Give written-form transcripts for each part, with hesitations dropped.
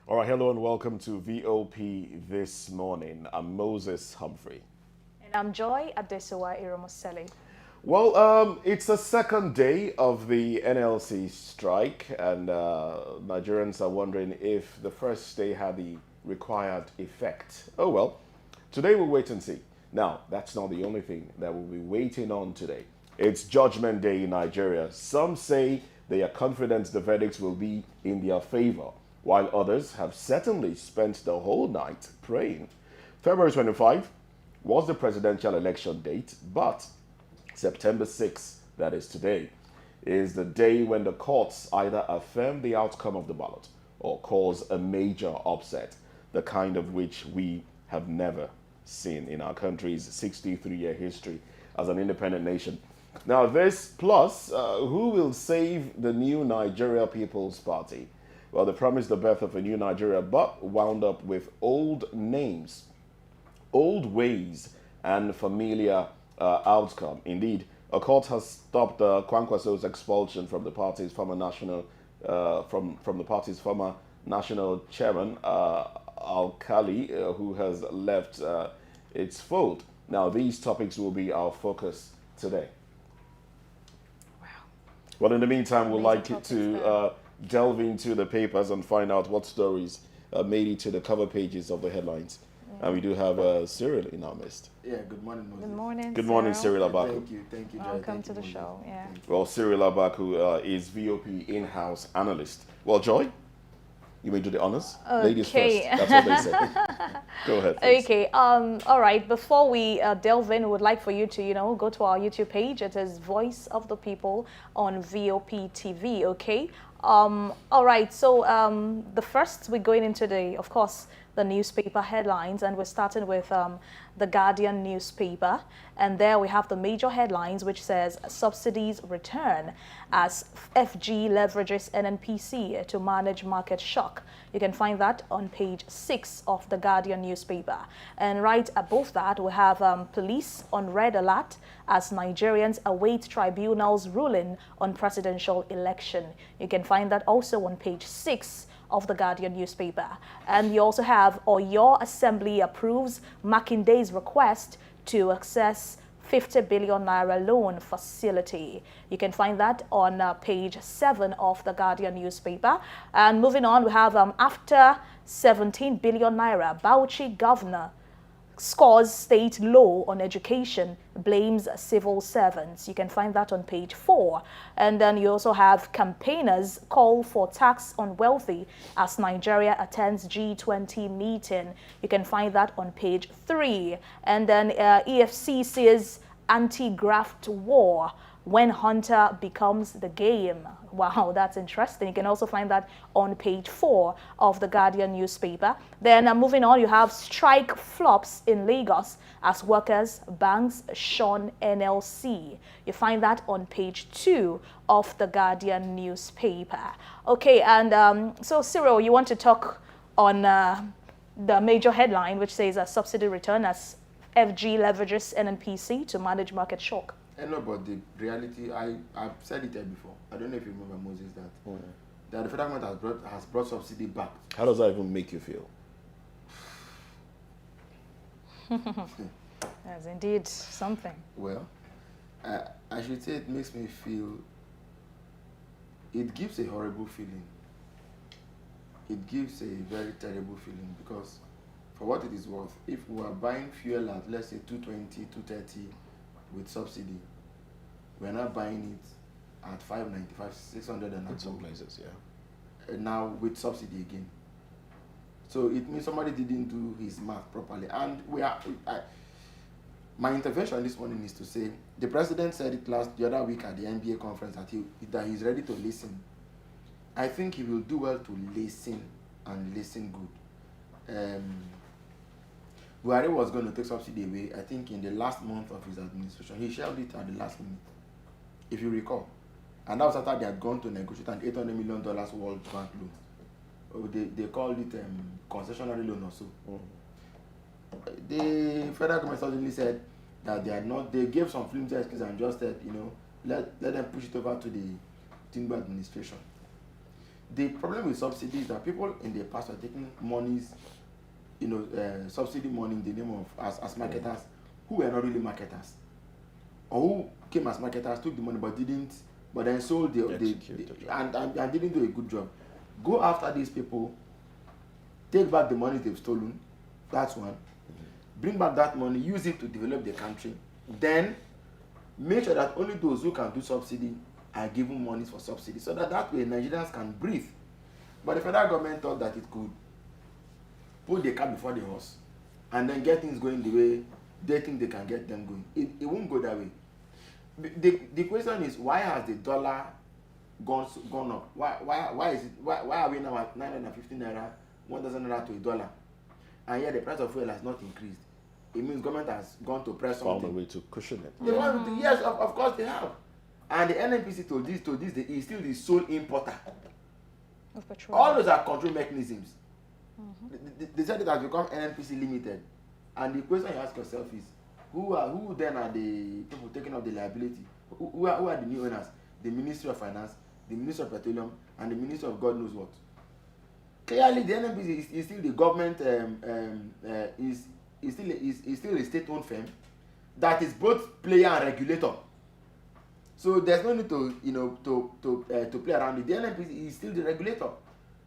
All right, hello and welcome to VOP This Morning. I'm Moses Humphrey. And I'm Joy Adesowa Iromoseli. It's the second day of the NLC strike, and Nigerians are wondering if the first day had the required effect. Oh well, today we'll wait and see. Now, that's not the only thing that we'll be waiting on today. It's Judgment Day in Nigeria. Some say they are confident the verdicts will be in their favor, while others have certainly spent the whole night praying. February 25 was the presidential election date, but September 6th, that is today, is the day when the courts either affirm the outcome of the ballot or cause a major upset, the kind of which we have never seen in our country's 63-year history as an independent nation. Now, this plus, who will save the new Nigeria People's Party? Well, they promised the birth of a new Nigeria, but wound up with old names, old ways, and familiar outcome. Indeed, a court has stopped Kwankwaso's expulsion from the party's former national from the party's former national chairman Al-Khali, who has left its fold. Now, these topics will be our focus today. Wow. Well, in the meantime, we'd Amazing like topics to there. delve into the papers and find out what stories made it to the cover pages of the headlines. And we do have Cyril in our midst. Yeah, good morning, Moses. Good morning, Good morning, Cyril Abaku. Thank you, Joy. Welcome Thank to you, the Moses. show. Yeah. Thank you. Well, Cyril Abaku is VOP in-house analyst. Well, Joy, you may do the honors. Ladies first. Okay. That's what they say. Go ahead, please. Okay. All right. Before we delve in, we would like for you to, go to our YouTube page. It is Voice of the People on VOP TV. Okay. All right. So the first we're going into of course, the newspaper headlines, and we're starting with the Guardian newspaper, and there we have the major headlines, which says subsidies return as FG leverages NNPC to manage market shock. You can find that on page 6 of the Guardian newspaper, and right above that we have police on red alert as Nigerians await tribunal's ruling on presidential election. You can find that also on page 6 of the Guardian newspaper. And you also have Oyo Assembly approves Makinde's request to access 50 billion naira loan facility. You can find that on page 7 of the Guardian newspaper. And moving on, we have after 17 billion naira, Bauchi governor scores state low on education, blames civil servants. You can find that on page 4. And then you also have campaigners call for tax on wealthy as Nigeria attends G20 meeting. You can find that on page 3. And then EFC says anti-graft war when hunter becomes the game. Wow, that's interesting. You can also find that on page 4 of the Guardian newspaper. Then moving on, you have strike flops in Lagos as workers, banks shun NLC. You find that on page 2 of the Guardian newspaper. Okay, and so Cyril, you want to talk on the major headline, which says a subsidy return as FG leverages NNPC to manage market shock. No, but the reality, I've said it there before. I don't know if you remember, Moses, that the federal government has brought subsidy back. How does that even make you feel? That's indeed something. Well, I should say it makes me feel, it gives a horrible feeling. It gives a very terrible feeling because for what it is worth, if we are buying fuel at, let's say, 220, 230 with subsidy, we're not buying it at 595, 600 and In some places, yeah. now with subsidy again. So it means somebody didn't do his math properly. And my intervention this morning is to say, the president said it the other week at the NBA conference that he's ready to listen. I think he will do well to listen and listen good. Buhari was going to take subsidy away, I think, in the last month of his administration. He shelved it at the last minute, if you recall. And that was after they had gone to negotiate an $800 million World Bank loan. Oh, they called it concessionary loan or so. The federal government suddenly said that they gave some flimsy excuses and just said, let them push it over to the Tinubu administration. The problem with subsidy is that people in the past are taking monies, subsidy money in the name of as marketers who were not really marketers, or who came as marketers, took the money but then sold and didn't do a good job. Go after these people, take back the money they've stolen. That's one. Bring back that money, use it to develop the country. Then make sure that only those who can do subsidy are given monies for subsidy, so that way Nigerians can breathe. But the federal government thought that it could put the cart before the horse and then get things going the way they think they can get them going. It won't go that way. The question is, why has the dollar gone up? Why are we now at 950 naira, 1,000 naira to a dollar, and yet the price of fuel has not increased? It means government has gone to press something. Found a way to cushion it. They want to, yes, of course they have. And the NNPC told this, he is still the sole importer of petrol. All those are control mechanisms. They said it has become NNPC limited. And the question you ask yourself is, who then are the people taking up the liability? Who are the new owners? The Ministry of Finance, the Ministry of Petroleum, and the Ministry of God knows what. Clearly, the NNPC is still the government, is still a state-owned firm that is both player and regulator. So there's no need to play around it. The NNPC is still the regulator.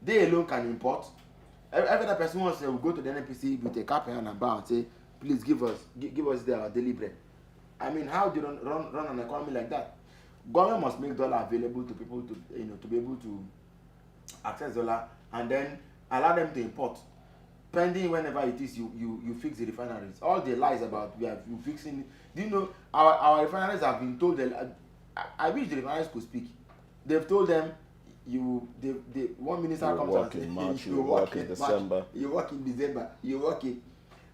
They alone can import. Every other person wants to go to the NNPC with a cap and bow and say, please give us their daily bread. I mean, how do you run an economy like that? Government must make dollar available to people to be able to access dollar, and then allow them to import. Pending whenever it is you fix the refineries. All the lies about you fixing. Do you know our refineries have been told that I wish the refineries could speak. They've told them one minister comes and says March, you work in December. You work in December. You work it,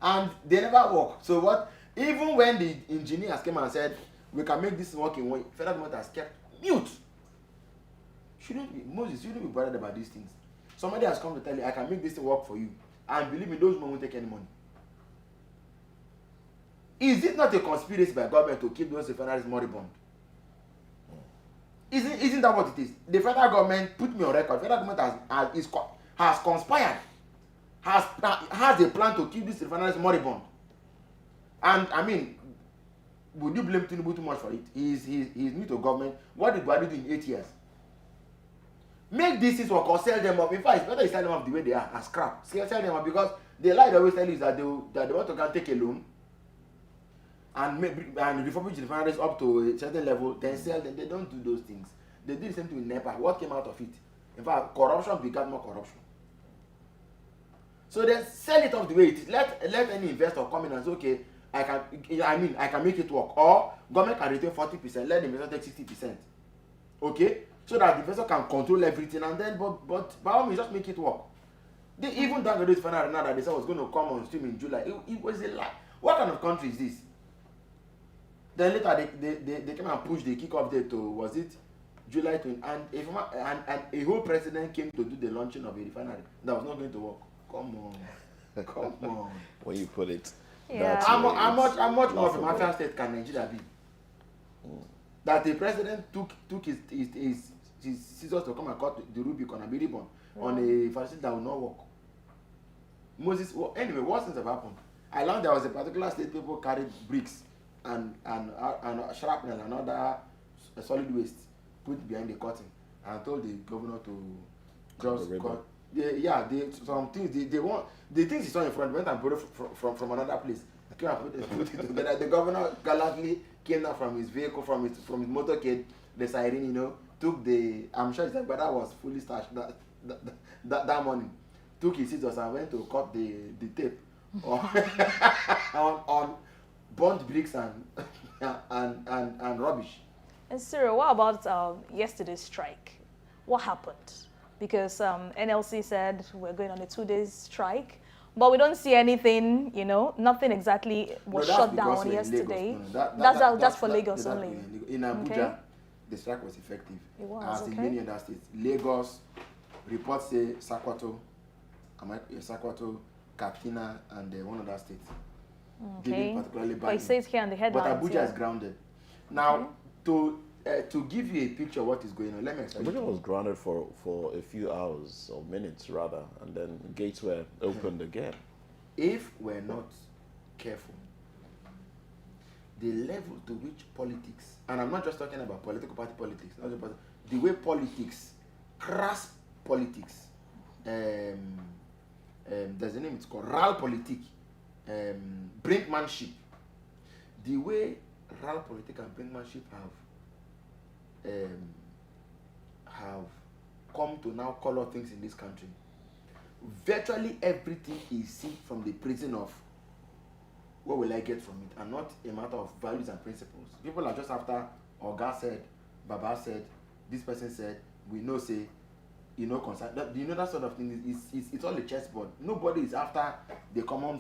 and they never work. So what? Even when the engineers came and said we can make this work in one, federal government has kept mute. Moses shouldn't be bothered about these things. Somebody has come to tell you, I can make this work for you, and believe me, those men won't take any money. Is it not a conspiracy by government to keep those refineries moribund? Isn't that what it is? The federal government, put me on record, federal government has conspired, has a plan to keep these refineries moribund. And I mean, would you blame Tinubu too much for it? He's new to government. What did Buhari do in 8 years? Make these things work or sell them up. In fact, it's better you sell them up the way they are, as scrap. Sell them up, because the lie they always tell you is that they want to take a loan and refurbish the refineries up to a certain level, then sell them. They don't do those things. They did the same thing with NEPA. What came out of it? In fact, corruption begat more corruption. So then sell it off the way it is. Let any investor come in and say, okay, I can make it work. Or government can retain 40%, let the investor take 60%. Okay? So that the investor can control everything, and then but by all means just make it work. They even down the final now that they said was going to come on stream in July. It was a lie. What kind of country is this? Then later they came and pushed the kickoff date to, was it July 20, and a whole president came to do the launching of a refinery that was not going to work. Come on. When you put it, yeah. How much more of a mafia state can Nigeria be? That the president took his scissors to come and cut the Rubicon and be ribbon on a facility that will not work. Moses, anyway, what things have happened? I learned there was a particular state people carried bricks and shrapnel and other solid waste put behind the curtain and told the governor to just cut. Some things they want, the things he saw in front went and borrowed from another place. They came and put it together. The governor gallantly came down from his vehicle, from his motorcade, the siren, took the, I'm sure his brother was fully starched that morning, took his scissors and went to cut the tape on burnt bricks and rubbish. And Cyril, what about yesterday's strike? What happened? Because NLC said we're going on a 2-day strike, but we don't see anything, nothing exactly was shut down yesterday. That's for Lagos only. In Abuja, the strike was effective. It was, as in many other states. Lagos, reports say Sakwato, Katsina, and one other state. Okay. Particularly but it says here on the headlines. But Abuja is grounded. Now, to to give you a picture of what is going on, let me explain. Abuja was grounded for a few hours or minutes rather, and then gates were opened again. If we're not careful, the level to which politics, and I'm not just talking about political party politics, not just the way politics, crass politics, there's a name, it's called realpolitik, brinkmanship. The way realpolitik and brinkmanship have come to now color things in this country. Virtually everything is seen from the prison of what will I get from it, and not a matter of values and principles. People are just after Oga said, Baba said, this person said, we know say, concern. That sort of thing it's all a chessboard. Nobody is after the common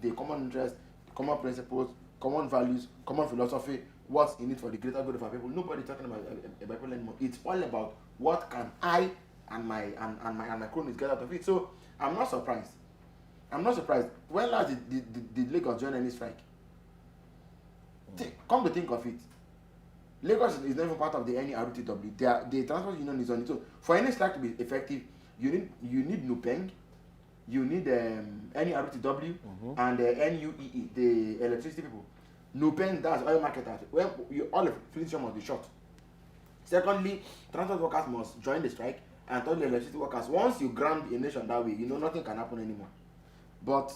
the common interest, common principles, common values, common philosophy, what's in it for the greater good of our people. Nobody's talking about people anymore. It's all about what can I and my cronies get out of it. So I'm not surprised. When last did Lagos join any strike? Come to think of it, Lagos is not even part of the any RTW. The transport union is on it. So for any strike to be effective, you need NUPENG, you need any RTW, and NUEE, the electricity people. NUPENG, that's oil marketers. Well, all of it must be short. Secondly, transport workers must join the strike, and thirdly, electricity workers. Once you ground a nation that way, nothing can happen anymore. But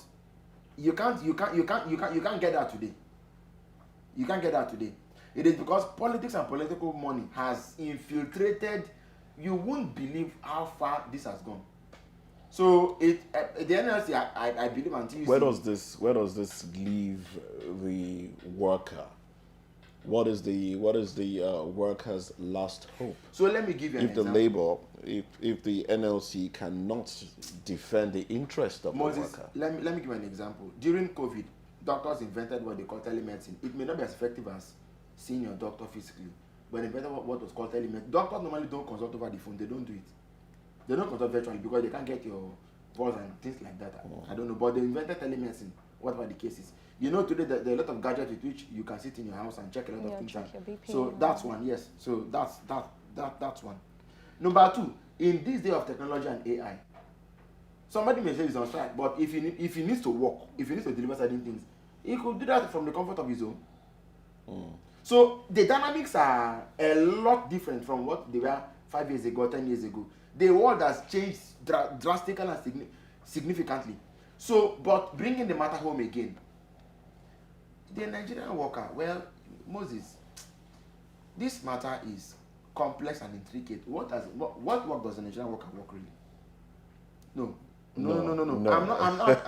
you can't get that today. You can't get that today. It is because politics and political money has infiltrated. You won't believe how far this has gone. So the NLC, I believe, until you where does this leave the worker? What is the worker's last hope? So let me give you an example. If the NLC cannot defend the interest of Moses, the worker. let me give you an example. During COVID, doctors invented what they call telemedicine. It may not be as effective as seeing your doctor physically, but they invented what was called telemedicine. Doctors normally don't consult over the phone. They don't do it. They don't consult virtually because they can't get your voice and things like that. I don't know, but they invented telemedicine, whatever the case is. Today there are a lot of gadgets with which you can sit in your house and check a lot of things. So that's one, yes. So that's one. Number two, in this day of technology and AI, somebody may say he's on strike, but if he needs to work, if he needs to deliver certain things, he could do that from the comfort of his home. So the dynamics are a lot different from what they were 5 years ago, 10 years ago. The world has changed drastically and significantly. So, but bringing the matter home again, the Nigerian worker, well, Moses, this matter is complex and intricate. What work does the Nigerian worker work really? No. I'm not.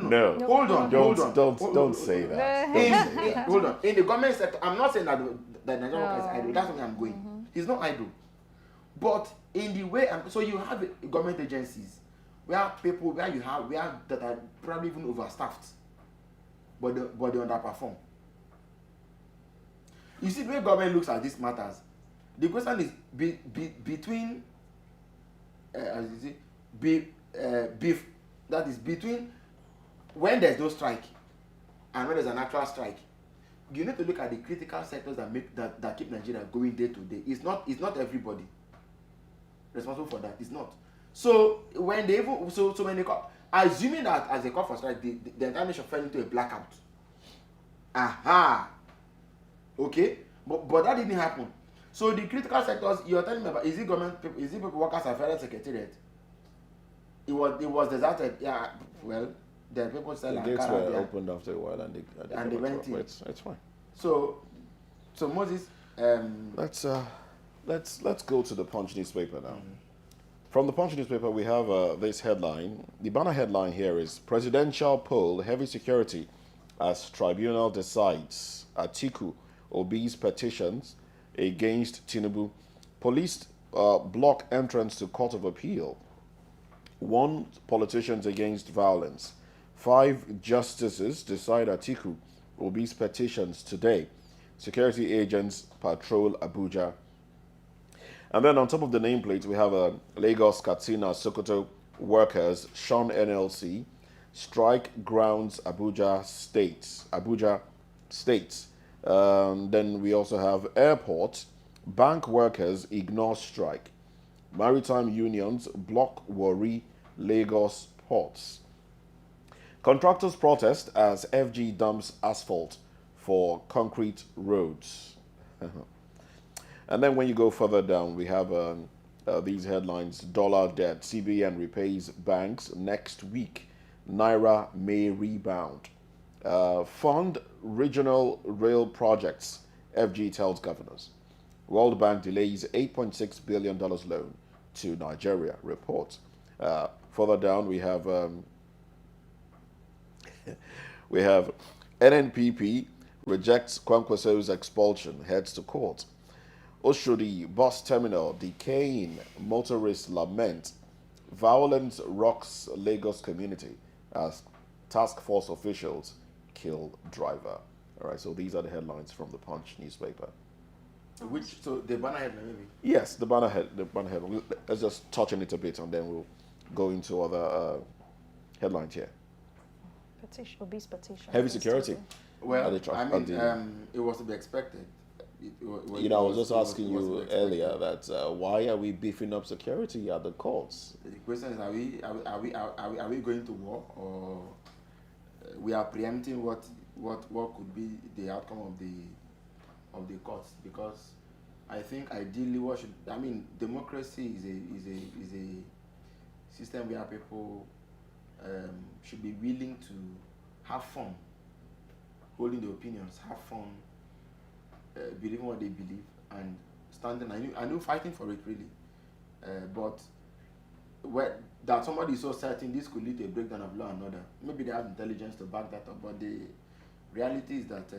No. Hold on. Don't say that. Hold on. In the government sector, I'm not saying that the Nigerian worker is idle. That's where I'm going. He's not idle. But in the way, so you have government agencies where that are probably even overstaffed, but they underperform. You see, the way government looks at these matters, the question is between that is between when there's no strike and when there's an actual strike. You need to look at the critical sectors that keep Nigeria going day to day. It's not everybody responsible for that. It's not. So when they call, assuming that as a call for strike, the entire nation fell into a blackout. Aha. Okay, but that didn't happen. So the critical sectors you're telling me about, is it government people, is it people workers at federal secretariat? It was deserted. Yeah, well, the people selling the gates were opened after a while and they went in. It's fine. So Moses, let's go to the Punch newspaper now. From the Punch newspaper, we have this headline. The banner headline here is Presidential Poll, Heavy Security as Tribunal Decides. ATIKU, OBI'S petitions against Tinubu. Police block entrance to Court of Appeal. 1 politicians against violence. 5 justices decide ATIKU, OBI'S petitions today. Security agents patrol Abuja. And then on top of the nameplate, we have Lagos, Katsina, Sokoto workers, shun NLC, strike grounds Abuja states. Then we also have airport, Bank workers ignore strike. Maritime unions block Warri, Lagos ports. Contractors protest as FG dumps asphalt for concrete roads. And then when you go further down, we have these headlines. Dollar debt. CBN repays banks next week. Naira may rebound. Fund regional rail projects. FG tells governors. World Bank delays $8.6 billion loan to Nigeria, reports. Further down, we have NNPP rejects Kwankwaso's expulsion, heads to court. Oshodi bus terminal decaying, motorists lament. Violence rocks Lagos community as task force officials kill driver. All right, so these are the headlines from the Punch newspaper. So the banner headline maybe? Yes, the banner head. Let's just touch on it a bit, and then we'll go into other headlines here. Petition, OBI'S petition. Heavy security. Well, it was to be expected. I was just asking you earlier that why are we beefing up security at the courts? The question is, are we going to war, or we are preempting what could be the outcome of the courts? Because I think ideally, democracy is a system where people should be willing to have fun, holding their opinions, have fun, believing what they believe, and standing. I knew fighting for it really, but that somebody is so certain this could lead to a breakdown of law and order. Maybe they have intelligence to back that up, but the reality is that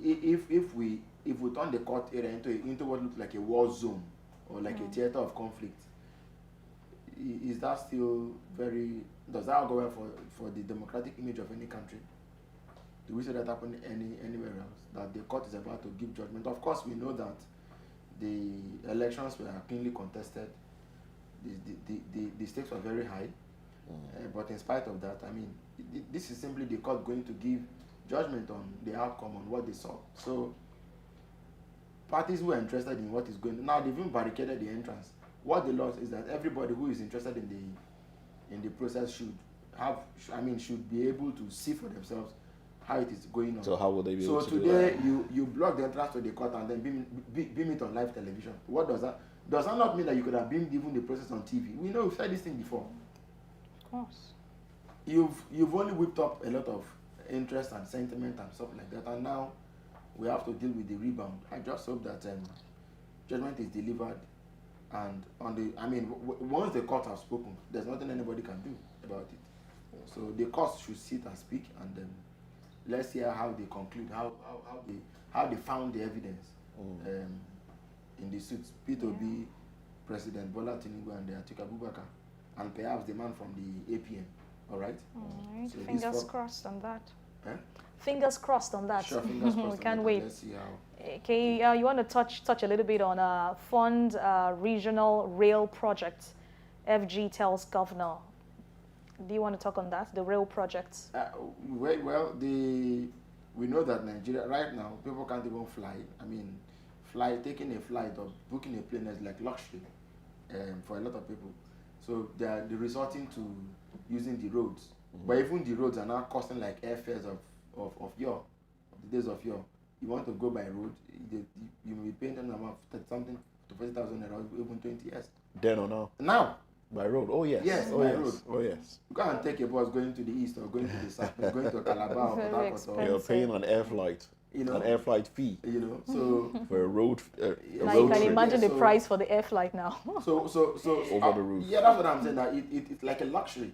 if we turn the court area into what looks like a war zone or like a theater of conflict, is that still does that go well for the democratic image of any country? Do we see that happen anywhere else? That the court is about to give judgment? Of course, we know that the elections were cleanly contested. The stakes were very high. But in spite of that, this is simply the court going to give judgment on the outcome, on what they saw. So parties who are interested in what is going on, now they've even barricaded the entrance. What they lost is that everybody who is interested in the process should be able to see for themselves how it is going on. So how will they be able to do that? So today you block the entrance to the court and then beam it on live television. What does that? Does that not mean that you could have beamed even the process on TV? We know we've said this thing before. Of course. You've only whipped up a lot of interest and sentiment and stuff like that, and now we have to deal with the rebound. I just hope that judgment is delivered, and once the court has spoken, there's nothing anybody can do about it. So the court should sit and speak, and let's hear how they conclude, how they found the evidence in the suits. P2B, President Bola Tinubu, and ATIKU, and perhaps the man from the APM. All right. So fingers crossed on that. Eh? Fingers crossed on that. Sure, fingers crossed. We can't wait. Let's see how. Okay, you want to touch a little bit on fund regional rail projects. FG tells governor. Do you want to talk on that? The rail projects. We know that Nigeria right now people can't even fly. Taking a flight or booking a plane is like luxury for a lot of people. So they're resorting to using the roads. But even the roads are now costing like airfares of the days of yore. You want to go by road, you may be paying them about something to 40,000 naira, even 20 years. Then or now? Now. By road? Oh yes. Yes, by road. Oh yes. You can't take a bus going to the east or going to the south, going to Calabar or Port Harcourt. You're paying an air flight. An air flight fee. So for a road. Now you can imagine the price for the air flight now. So over the roof. Yeah, that's what I'm saying. That it's like a luxury.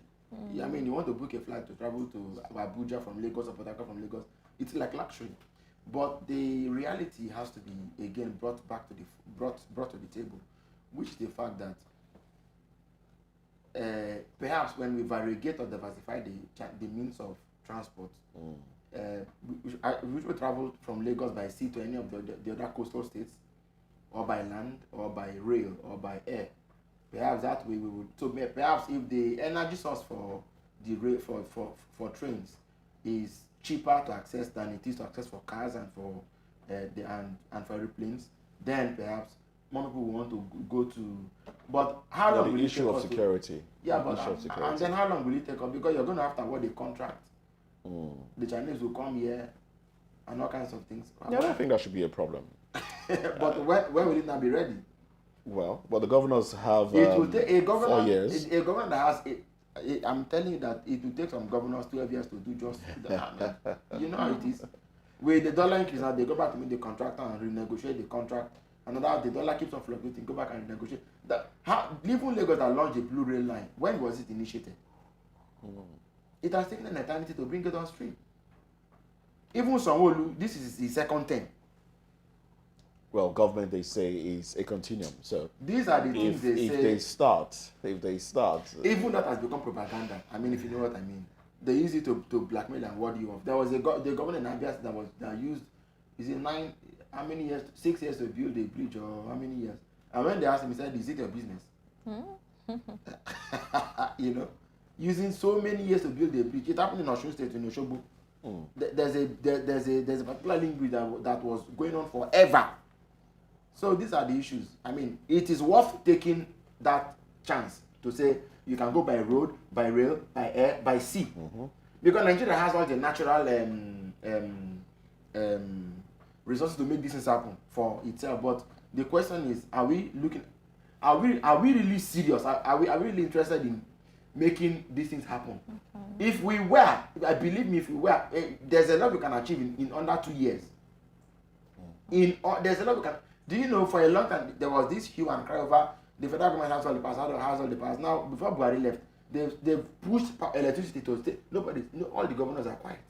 You want to book a flight to travel to Abuja from Lagos or Port Harcourt from Lagos. It's like luxury, but the reality has to be again brought to the table, which is the fact that perhaps when we variegate or diversify the means of transport, which will travel from Lagos by sea to any of the other coastal states, or by land, or by rail, or by air. Perhaps that way we would. So perhaps if the energy source for the rail for trains is cheaper to access than it is to access for cars and and for aeroplanes, then perhaps more people will want to go to. But how long will the it issue take of us security. Yeah, The but issue of security. and then how long will it take us? Because you're going to have to award a contract. The Chinese will come here and all kinds of things. Yeah, I don't think that should be a problem. But when will it not be ready? Well, the governors have It will take a 4 governor. years. A governor that has. I'm telling you that it will take some governors 12 years to do just that. You know how it is. With the dollar increase, now they go back to meet the contractor and renegotiate the contract. Another, the dollar keeps on fluctuating, go back and renegotiate. Even Lagos that launched the Blue Rail Line, when was it initiated? It has taken an eternity to bring it on stream. Even Sanwo-Olu, this is his second term. Well, government, they say, is a continuum. So these are the things they say. If they start. Even that has become propaganda. I mean, if you know what I mean. They use it to blackmail and ward you off. There was the governor in Abia that used, is it 6 years to build a bridge, or how many years? And when they asked him, he said, is it your business? You know, using so many years to build a bridge. It happened in Osun State, in Osogbo. There's a particular language that was going on forever. So these are the issues. I mean, it is worth taking that chance to say you can go by road, by rail, by air, by sea. Because Nigeria has all the natural resources to make this things happen for itself. But the question is, are we really serious? Are we really interested in making these things happen? If we were, believe me, if we were, there's a lot we can achieve in under 2 years. There's a lot we can. Do you know, for a long time there was this hue and cry over the federal government has all the powers. Now, before Buhari left, they've pushed electricity to state. All the governors are quiet.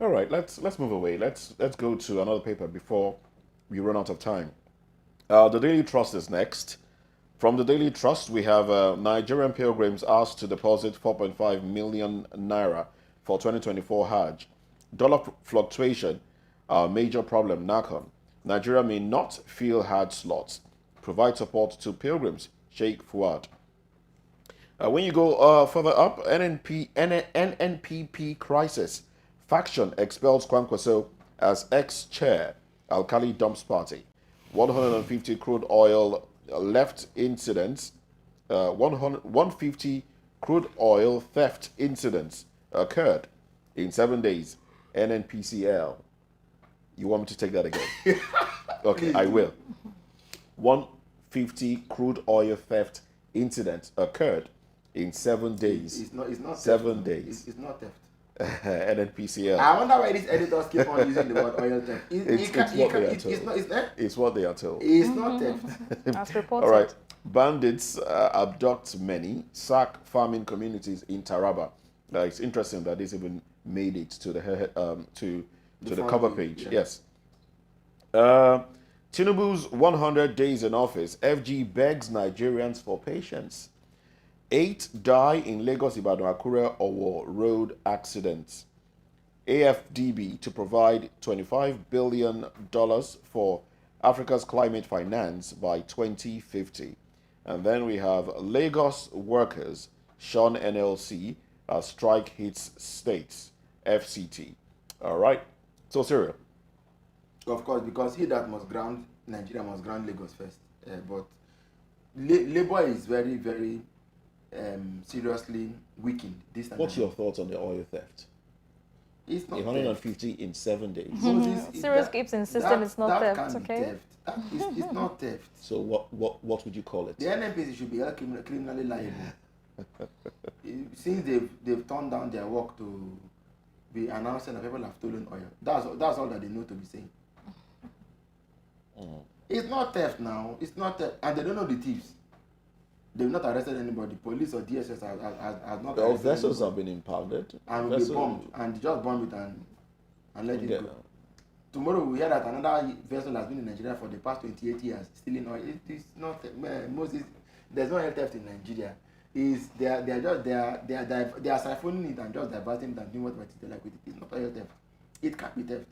All right, let's move away. Let's go to another paper before we run out of time. The Daily Trust is next. From the Daily Trust, we have Nigerian pilgrims asked to deposit 4.5 million naira for 2024 Hajj. Dollar fluctuation, major problem. NACON. Nigeria may not fill Hajj slots. Provide support to pilgrims. Sheikh Fuad. When you go further up, NNPP crisis. Faction expels Kwankwaso as ex-chair. Alkali dumps party. 150 crude oil left incidents. 150 crude oil theft incidents occurred in 7 days. NNPCL. You want me to take that again? Okay, I will. 150 crude oil theft incidents occurred in 7 days. It's not 7 theft. days. It's not theft. NNPCL. I wonder why these editors keep on using the word oil theft. It's what they are told. It's not theft. As reported. All right. Bandits abduct many, sack farming communities in Taraba. It's interesting that this even made it to the cover page. Yeah. Yes. Tinubu's 100 days in office. FG begs Nigerians for patience. 8 die in Lagos Ibadan Akure Owo road accidents. AFDB to provide $25 billion for Africa's climate finance by 2050. And then we have Lagos workers shun NLC as strike hits states. FCT. All right. So, Cyril. Of course, because Nigeria must ground Lagos first. But Labour is very, very seriously weakened this time. What's your thoughts on the oil theft? It's not 150 in 7 days. Cyril keeps insisting it's not theft, okay? It's not theft. So what would you call it? The NNPC should be held criminally liable. Since they've turned down their work to be announcing that people have stolen oil. That's all that they know to be saying. It's not theft now. It's not theft. And they don't know the thieves. They've not arrested anybody. Police or DSS has not arrested vessels anybody. have been impounded. And will be bombed. And just bomb it and let it go. Tomorrow we hear that another vessel has been in Nigeria for the past 28 years, stealing oil. It is not Moses. There's no oil theft in Nigeria. They are siphoning it and just diverting it and doing what they like with it. It's not oil theft. It can't be theft.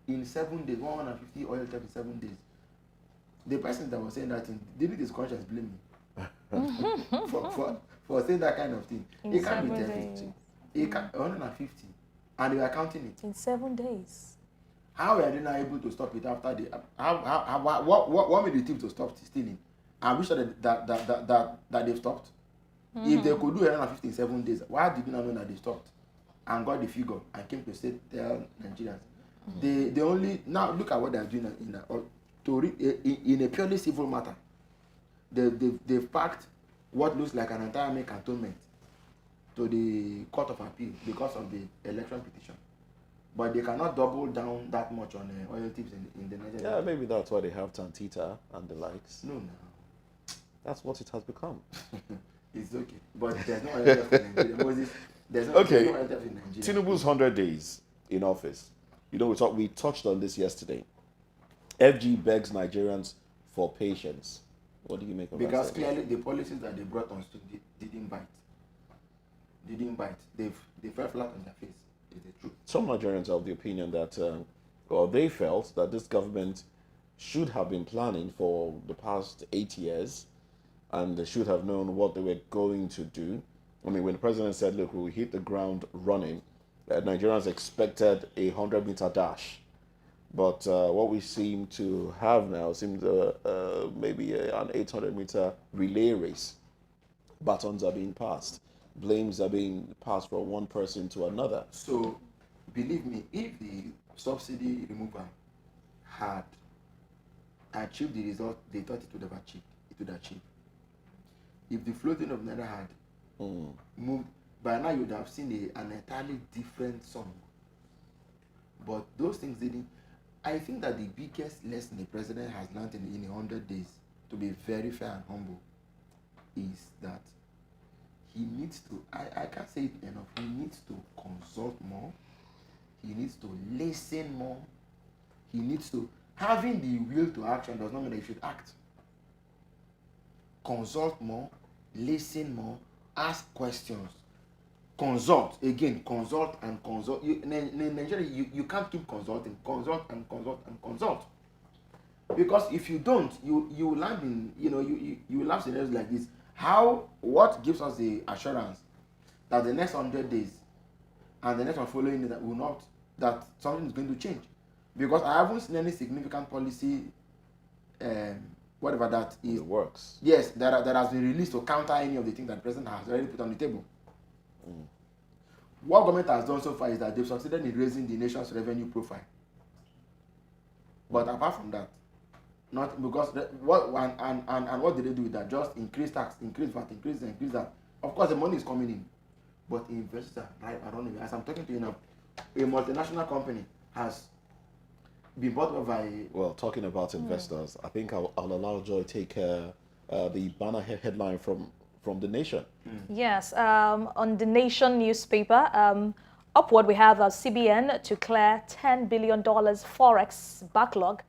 In 7 days, 150 oil theft in 7 days. The person that was saying that thing, didn't his conscience blame me for saying that kind of thing? It can't be theft. It can't 150, and they were counting it in 7 days. How are they not able to stop it after they? What made the team to stop stealing? Are we sure that they've stopped? If they could do 157 days, why did you not know that they stopped and got the figure and came to say tell Nigerians? They only now look at what they are doing in a purely civil matter. They've packed what looks like an entire make cantonment to the Court of Appeal because of the election petition. But they cannot double down that much on oil tips in the Nigeria. Yeah, maybe that's why they have Tantita and the likes. No. That's what it has become. It's okay. But there's no oil theft in Nigeria. Moses, there's no oil theft in Nigeria. Tinubu's 100 days in office. You know, we touched on this yesterday. FG begs Nigerians for patience. What do you make of that? Because clearly the policies that they brought on didn't bite. They fell flat on their face. Is the truth. Some Nigerians are of the opinion that, they felt that this government should have been planning for the past 8 years, and they should have known what they were going to do. I mean, when the president said, look, we'll hit the ground running, Nigerians expected a 100-meter dash. But what we seem to have now seems maybe an 800-meter relay race. Batons are being passed. Blames are being passed from one person to another. So, believe me, if the subsidy removal had achieved the result they thought it would have achieved. If the floating of Naira had moved, by now you would have seen an entirely different song. But those things didn't. I think that the biggest lesson the president has learned in 100 days, to be very fair and humble, is that he needs to, I can't say it enough, he needs to consult more, he needs to listen more, he needs to, having the will to action does not mean that you should act. Consult more, listen more, ask questions, consult and consult. In Nigeria, you can't keep consulting, consult. Because if you don't, you land in, you land scenarios like this. What gives us the assurance that the next 100 days and the next one following that something is going to change? Because I haven't seen any significant policy, whatever that is. It works. Yes, that has been released to counter any of the things that the president has already put on the table. What government has done so far is that they've succeeded in raising the nation's revenue profile. But apart from that, not because what did they do with that? Just increase tax, increase VAT, increase that. Of course, the money is coming in, but investors are right around it. As I'm talking to you now, a multinational company has been bought over by. Well, talking about investors, I think I'll allow Joy take the banner headline from The Nation. Yes, on The Nation newspaper, upward we have CBN to clear $10 billion forex backlog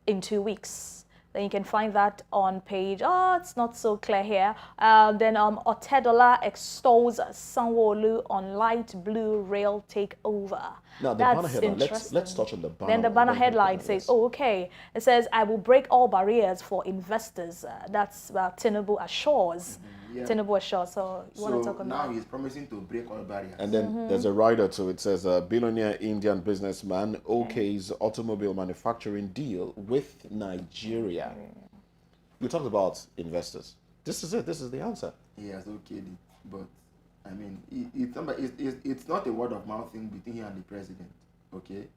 in 2 weeks. Then you can find that on page, it's not so clear here. Then Otedola extols Sanwo-Olu on light blue rail takeover. Now, the banner headline, let's touch on the banner. Then the banner headline says, okay. It says, I will break all barriers for investors. That's Tinubu assures. Yeah. Tinubu assures. So you want to talk on that? Now he's promising to break all barriers. And then there's a rider to it. Says a billionaire Indian businessman OK's automobile manufacturing deal with Nigeria. We talked about investors. This is it. This is the answer. He has okayed it, but I mean, it's not a word of mouth thing between him and the president. Okay,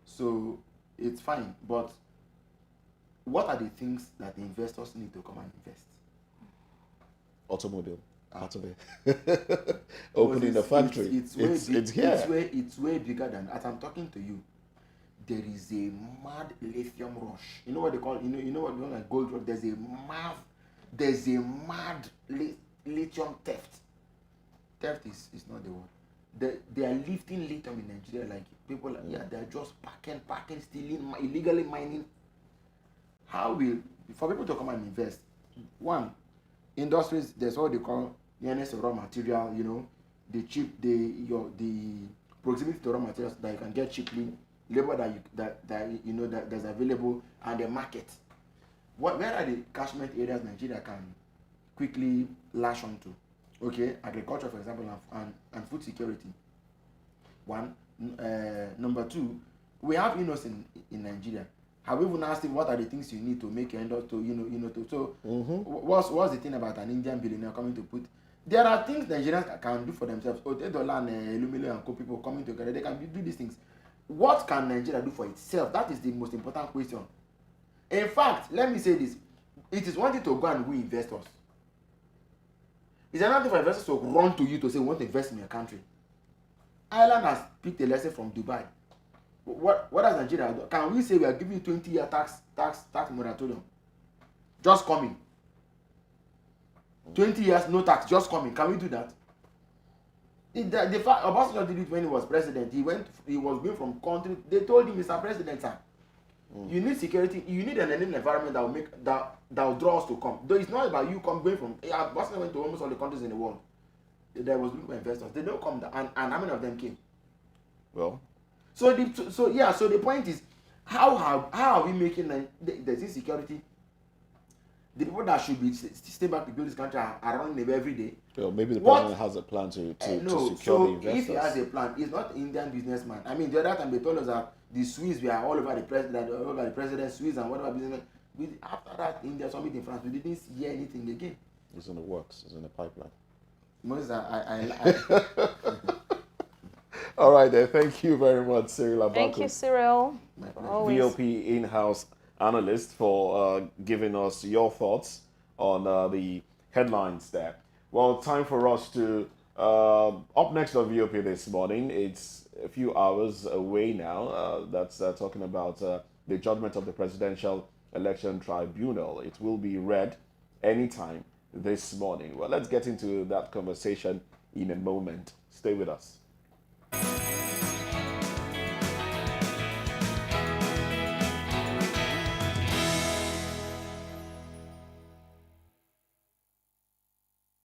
so it's fine. But what are the things that the investors need to come and invest? Automobile. Part of it. Opening the factory. It's way bigger than. As I'm talking to you, there is a mad lithium rush. You know what they call? You know what we call like gold rush. There's a mad lithium theft. Theft is not the word. They are lifting lithium in Nigeria like people. They're just packing, stealing, illegally mining. For people to come and invest? One, industries. There's what they call nearness of raw material. The proximity to raw materials that you can get cheaply, labor that's available, and the market. Where are the catchment areas Nigeria can quickly lash onto? Okay, agriculture, for example, and food security. One. Number two, We have innocent in Nigeria. Have we even asked him what are the things you need to make your end up to, so what's the thing about an Indian billionaire coming to put? There are things Nigerians can do for themselves. Otedola and Elumile and co-people coming together, they can do these things. What can Nigeria do for itself? That is the most important question. In fact, let me say this. It is one thing to go and win investors. It's another thing for investors to run to you to say, we want to invest in your country. Ireland has picked a lesson from Dubai. What does Nigeria do? Can we say we are giving you 20-year tax moratorium? Just coming. 20 years, no tax, just coming. Can we do that? The fact Obasanjo did it when he was president. He was going from country. They told him, Mr. President, sir, you need security. You need an environment that will draw us to come. Though it's not about you going from. Obasanjo went to almost all the countries in the world. There was looking for investors. They don't come, and how many of them came? Well, so the point is, how are we making there's insecurity? The people that should be stay back to build this country are running away every day. Well, maybe the president has a plan to secure the investors. If he has a plan, he's not an Indian businessman. I mean, the other time they told us that the Swiss were all over the president, Swiss and whatever business. After that India summit in France, we didn't hear anything again. It's in the works. It's in the pipeline. Moses, All right, then. Thank you very much, Cyril Abaku. Thank you, Cyril. VOP in-house analyst, for giving us your thoughts on the headlines there. Well, time for us to up next on VOP this morning. It's a few hours away now. That's talking about the judgment of the Presidential Election Tribunal. It will be read anytime this morning. Well, let's get into that conversation in a moment. Stay with us.